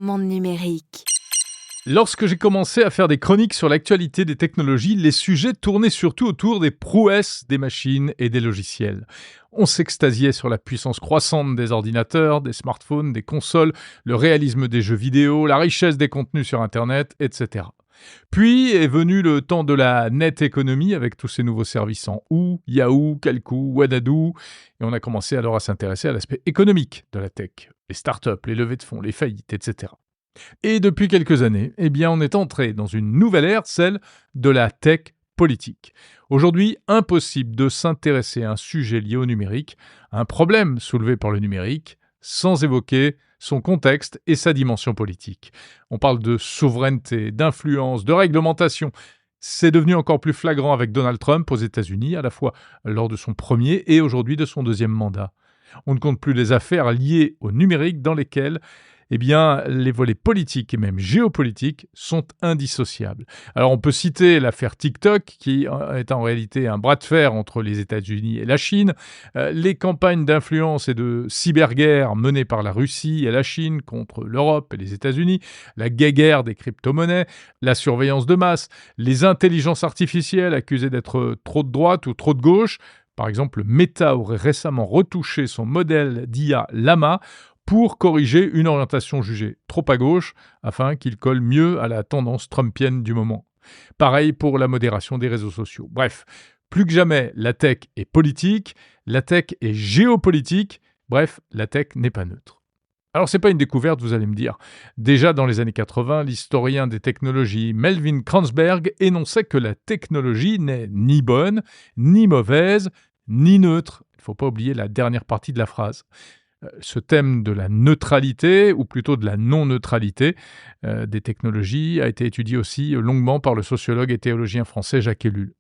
Monde numérique. Lorsque j'ai commencé à faire des chroniques sur l'actualité des technologies, les sujets tournaient surtout autour des prouesses des machines et des logiciels. On s'extasiait sur la puissance croissante des ordinateurs, des smartphones, des consoles, le réalisme des jeux vidéo, la richesse des contenus sur Internet, etc. Puis est venu le temps de la net économie avec tous ces nouveaux services en OU, Yahoo, Kalku, Wanadoo, et on a commencé alors à s'intéresser à l'aspect économique de la tech, les startups, les levées de fonds, les faillites, etc. Et depuis quelques années, on est entré dans une nouvelle ère, celle de la tech politique. Aujourd'hui, impossible de s'intéresser à un sujet lié au numérique, à un problème soulevé par le numérique, sans évoquer son contexte et sa dimension politique. On parle de souveraineté, d'influence, de réglementation. C'est devenu encore plus flagrant avec Donald Trump aux États-Unis, à la fois lors de son premier et aujourd'hui de son deuxième mandat. On ne compte plus les affaires liées au numérique dans lesquelles les volets politiques et même géopolitiques sont indissociables. Alors on peut citer l'affaire TikTok, qui est en réalité un bras de fer entre les États-Unis et la Chine, les campagnes d'influence et de cyberguerre menées par la Russie et la Chine contre l'Europe et les États-Unis, la guerre des crypto-monnaies, la surveillance de masse, les intelligences artificielles accusées d'être trop de droite ou trop de gauche. Par exemple, Meta aurait récemment retouché son modèle d'IA Llama pour corriger une orientation jugée trop à gauche afin qu'il colle mieux à la tendance trumpienne du moment. Pareil pour la modération des réseaux sociaux. Bref, plus que jamais, la tech est politique, la tech est géopolitique, bref, la tech n'est pas neutre. Alors c'est pas une découverte, vous allez me dire. Déjà dans les années 80, l'historien des technologies Melvin Kranzberg énonçait que la technologie n'est ni bonne, ni mauvaise, ni neutre. Il ne faut pas oublier la dernière partie de la phrase. Ce thème de la neutralité, ou plutôt de la non-neutralité des technologies, a été étudié aussi longuement par le sociologue et théologien français Jacques Ellul.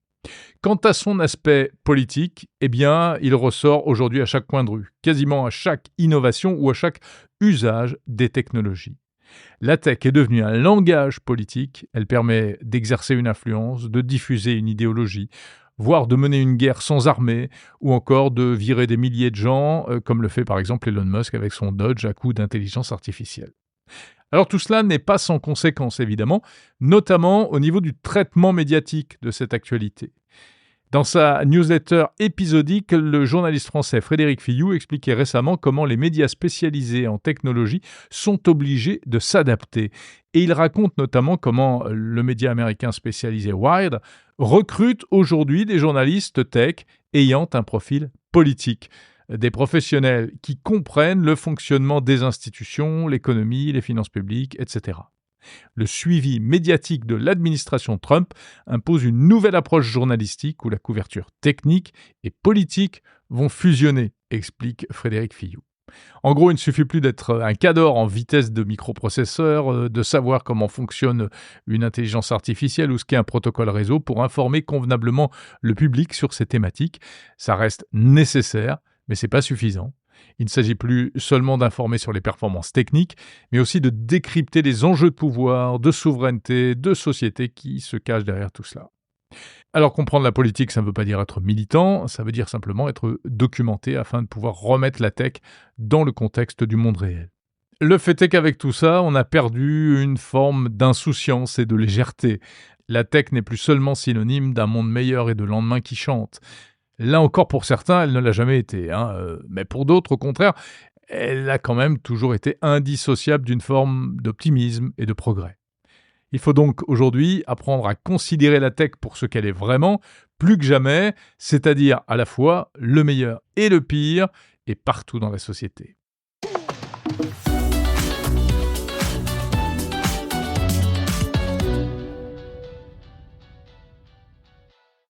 Quant à son aspect politique, il ressort aujourd'hui à chaque coin de rue, quasiment à chaque innovation ou à chaque usage des technologies. La tech est devenue un langage politique, elle permet d'exercer une influence, de diffuser une idéologie, voire de mener une guerre sans armée, ou encore de virer des milliers de gens, comme le fait par exemple Elon Musk avec son Dodge à coup d'intelligence artificielle. Alors tout cela n'est pas sans conséquences évidemment, notamment au niveau du traitement médiatique de cette actualité. Dans sa newsletter épisodique, le journaliste français Frédéric Fillou expliquait récemment comment les médias spécialisés en technologie sont obligés de s'adapter. Et il raconte notamment comment le média américain spécialisé Wired recrute aujourd'hui des journalistes tech ayant un profil politique. Des professionnels qui comprennent le fonctionnement des institutions, l'économie, les finances publiques, etc. Le suivi médiatique de l'administration Trump impose une nouvelle approche journalistique où la couverture technique et politique vont fusionner, explique Frédéric Fillou. En gros, il ne suffit plus d'être un cadre en vitesse de microprocesseur, de savoir comment fonctionne une intelligence artificielle ou ce qu'est un protocole réseau pour informer convenablement le public sur ces thématiques. Ça reste nécessaire, mais ce n'est pas suffisant. Il ne s'agit plus seulement d'informer sur les performances techniques, mais aussi de décrypter les enjeux de pouvoir, de souveraineté, de société qui se cachent derrière tout cela. Alors comprendre la politique, ça ne veut pas dire être militant, ça veut dire simplement être documenté afin de pouvoir remettre la tech dans le contexte du monde réel. Le fait est qu'avec tout ça, on a perdu une forme d'insouciance et de légèreté. La tech n'est plus seulement synonyme d'un monde meilleur et de lendemain qui chante. Là encore, pour certains, elle ne l'a jamais été. Mais pour d'autres, au contraire, elle a quand même toujours été indissociable d'une forme d'optimisme et de progrès. Il faut donc aujourd'hui apprendre à considérer la tech pour ce qu'elle est vraiment, plus que jamais, c'est-à-dire à la fois le meilleur et le pire, et partout dans la société.